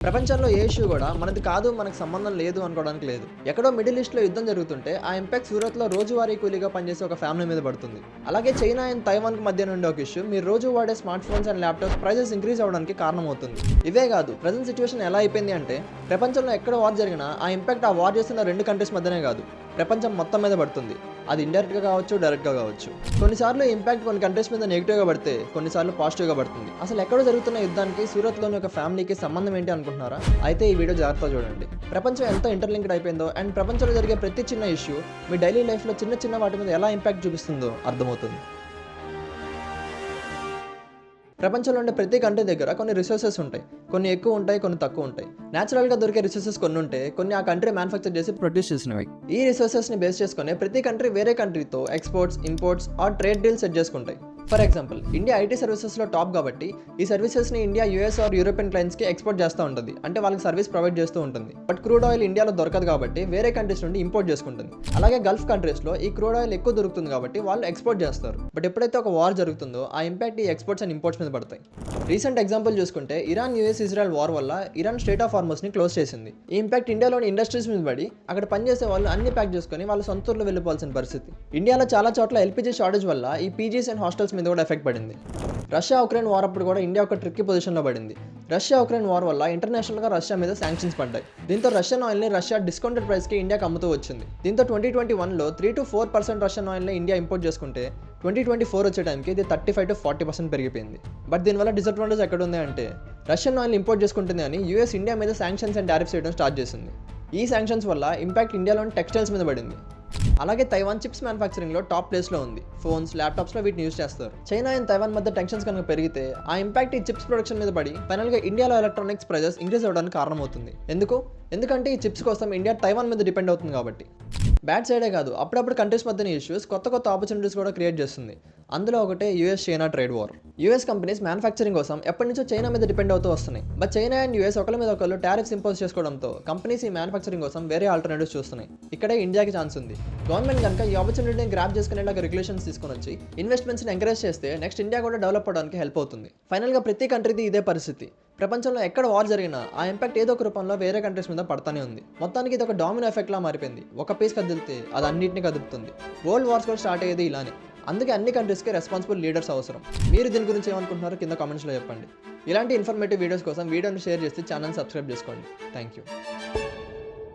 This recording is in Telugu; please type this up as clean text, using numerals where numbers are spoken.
ప్రపంచంలో ఏ ఇష్యూ కూడా మనది కాదు, మనకు సంబంధం లేదు అనుకోవడానికి లేదు. ఎక్కడో మిడిల్ ఈస్ట్‌లో యుద్ధం జరుగుతుంటే ఆ ఇంపాక్ట్ సూరత్‌లో రోజువారీ కూలీగా పనిచేసే ఒక ఫ్యామిలీ మీద పడుతుంది. అలాగే చైనా అండ్ తైవాన్‌కి మధ్య నుండి ఒక ఇష్యూ మీరు రోజు వాడే smart phones and laptops prices increase అవ్వడానికి కారణమవుతుంది. ఇవే కాదు, ప్రెజెంట్ సిట్యుయేషన్ ఎలా అయిపోయింది అంటే ప్రపంచంలో ఎక్కడ వార్ జరిగినా ఆ ఇంపాక్ట్ ఆ వార్ చేస్తున్న 2 కంట్రీస్ మధ్యనే కాదు, ప్రపంచం మొత్తం మీద పడుతుంది. అది ఇండైరెక్ట్‌గా కావచ్చు, డైరెక్ట్‌గా కావచ్చు. కొన్నిసార్లు ఇంపాక్ట్ కొన్ని కంట్రీస్ మీద నెగెటివ్‌గా పడితే, కొన్నిసార్లు పాజిటివ్‌గా పడుతుంది. అసలు ఎక్కడో జరుగుతున్న యుద్ధానికి సూరత్‌లోని ఒక ఫ్యామిలీకి సంబంధం ఏంటి అనుకుంటున్నారా? అయితే ఈ వీడియో జాగ్రత్తగా చూడండి. ప్రపంచం ఎంత ఇంటర్లింక్డ్ అయిపోయిందో అండ్ ప్రపంచంలో జరిగే ప్రతి చిన్న ఇష్యూ మీ డైలీ లైఫ్‌లో చిన్న చిన్న వాటి మీద ఎలా ఇంపాక్ట్ చూపిస్తుందో అర్థమవుతుంది. ప్రపంచంలో ఉండే ప్రతి కంట్రీ దగ్గర కొన్ని రిసోర్సెస్ ఉంటాయి. కొన్ని ఎక్కువ ఉంటాయి, కొన్ని తక్కువ ఉంటాయి. న్యాచురల్‌గా దొరికే రిసోర్సెస్ కొన్ని ఉంటే, కొన్ని ఆ కంట్రీ మ్యానుఫ్యాక్చర్ చేసి ప్రొడ్యూస్ చేసినవి. ఈ రిసోర్సెస్‌ని బేస్ చేసుకొని ప్రతి కంట్రీ వేరే కంట్రీతో exports, imports or trade deals set చేసుకుంటాయి. ఫర్ ఎగ్జాంపుల్, ఇండియా ఐటీ సర్వీసెస్‌లో టాప్ కాబట్టి ఈ సర్వీసెస్‌ని ఇండియా యూఎస్ ఆర్ యూరోపియన్ క్లయింట్స్‌కి ఎక్స్‌పోర్ట్ చేస్తూ ఉంటుంది. అంటే వాళ్ళకి సర్వీస్ ప్రొవైడ్ చేస్తూ ఉంటుంది. బట్ క్రూడ్ ఆయిల్ ఇండియాలో దొరకదు కాబట్టి వేరే కంట్రీస్ నుండి ఇంపోర్ట్ చేసుకుంటుంది. అలాగే గల్ఫ్ కంట్రీస్‌లో ఈ క్రూడ్ ఆయిల్ ఎక్కువ దొరుకుతుంది కాబట్టి వాళ్ళు ఎక్స్‌పోర్ట్ చేస్తారు. బట్ ఎప్పుడైతే ఒక వార్ జరుగుతుందో ఆ ఇంపాక్ట్ ఈ ఎక్స్‌పోర్ట్స్ అండ్ ఇంపోర్ట్స్ మీద పడతాయి. రీసెంట్ ఎగ్జాంపుల్ చూసుకుంటే ఇరాన్ యూఎస్ ఇజ్రాయెల్ వార్ వల్ల ఇరాన్ స్ట్రెయిట్ ఆఫ్ హార్మస్‌ని క్లోజ్ చేసింది. ఈ ఇంపాక్ట్ ఇండియాలోని ఇండస్ట్రీస్ మీద పడి అక్కడ పనిచేసే వాళ్ళు అన్ని ప్యాక్ చేసుకొని వాళ్ళ సొంత ఊర్లో వెళ్ళిపోవాల్సిన పరిస్థితి. ఇండియాలో చాలా చోట్ల ఎల్పీజీ షార్టేజ్ వల్ల ఈ పీజీస్ అండ్ హాస్టల్స్ మీద కూడా ఎఫెక్ట్ పడింది. రష్యా ఉక్రెయిన్ వార్ అప్పుడు కూడా ఇండియా ఒక ట్రిక్కీ పొజిషన్లో పడింది. రష్యా ఉక్రెయిన్ వార్ వల్ల ఇంటర్నేషనల్గా రష్యా మీద శాంక్షన్స్ పడ్డాయి. దీంతో రష్యన్ ఆయిల్ని రష్యా డిస్కౌంటెడ్ ప్రైస్కి ఇండియాకి అమ్ముతూ వచ్చింది. దీంతో 2021లో 3-4% రష్యన్ ఆయిల్ని ఇండియా ఇంపోర్ట్ చేసుకుంటే 2024 వచ్చే టైంకి ఇది 35-40% పెరిగిపోయింది. బట్ దీనివల్ల డిసడ్వాంటేజ్ ఎక్కడ ఉంది అంటే రష్యన్ ఆయిల్ ఇంపోర్ట్ చేసుకుంటుంది అని యూఎస్ ఇండియా మీద శాంక్షన్స్ అండ్ టారిఫ్స్ చేయడం స్టార్ట్ చేసింది. ఈ శాంక్షన్స్ వల్ల ఇంపాక్ట్ ఇండియాలోని టెక్స్టైల్స్ మీద పడింది. అలాగే తైవాన్ చిప్స్ మ్యానుఫ్యాక్చరింగ్లో టాప్ ప్లేస్లో ఉంది. ఫోన్స్, ల్యాప్టాప్స్లో వీటిని యూజ్ చేస్తారు. చైనా అండ్ తైవాన్ మధ్య టెన్షన్స్ కనుక పెరిగితే ఆ ఇంపాక్ట్ ఈ చిప్స్ ప్రొడక్షన్ మీద పడి ఫైనల్గా ఇండియాలో ఎలక్ట్రానిక్స్ ప్రైజెస్ ఇంక్రీజ్ అవ్వడానికి కారణమవుతుంది. ఎందుకంటే ఈ చిప్స్ కోసం ఇండియా తైవాన్ మీద డిపెండ్ అవుతుంది కాబట్టి. బ్యాడ్ సైడే కాదు, అప్పుడప్పుడు కంట్రీస్ మధ్యన ఇష్యూస్ కొత్త ఆపర్చునిటీస్ కూడా క్రియేట్ చేస్తుంది. అందులో ఒకటే US China trade war. US companies manufacturing కోసం ఎప్పటి నుంచో చైనా మీద డిపెండ్ అవుతూ వస్తున్నాయి. బట్ చైనా అండ్ యూఎస్ ఒకరి మీద ఒకరు టారిఫ్స్ ఇంపోజ్ చేసుకోవడంతో కంపెనీస్ ఈ మ్యానుఫ్యాక్చరింగ్ కోసం వేరే ఆల్టర్నేటివ్స్ చూస్తున్నాయి. ఇక్కడే ఇండియాకి ఛాన్స్ ఉంది. గవర్నమెంట్ కనుక ఈ ఆపర్చునిటీని గ్రాప్ చేసుకునేలాగా రెగ్యులేషన్స్ తీసుకొని వచ్చి ఇన్వెస్ట్మెంట్స్ని ఎంకరేజ్ చేస్తే నెక్స్ట్ ఇండియా కూడా డెవలప్ అవడానికి హెల్ప్ అవుతుంది. ఫైనల్గా ప్రతి కంట్రీది ఇదే పరిస్థితి. ప్రపంచంలో ఎక్కడ వార్ జరిగినా ఆ ఇంపాక్ట్ ఏదో ఒక రూపంలో వేరే కంట్రీస్ మీద పడతానే ఉంది. మొత్తానికి ఇది ఒక డామినో ఎఫెక్ట్ లా మారిపోయింది. ఒక పీస్ కదిలితే అది అన్నింటినీ కదుపుతుంది. వరల్డ్ వార్స్ కూడా స్టార్ట్ అయ్యేది ఇలానే. అందుకే అన్ని కంట్రీస్కి రెస్పాన్సిబుల్ లీడర్స్ అవసరం. మీరు దీని గురించి ఏమనుకుంటున్నారో కింద కామెంట్స్లో చెప్పండి. ఇలాంటి ఇన్ఫర్మేటివ్ వీడియోస్ కోసం వీడియోని షేర్ చేసి ఛానల్ సబ్స్క్రైబ్ చేసుకోండి. Thank you.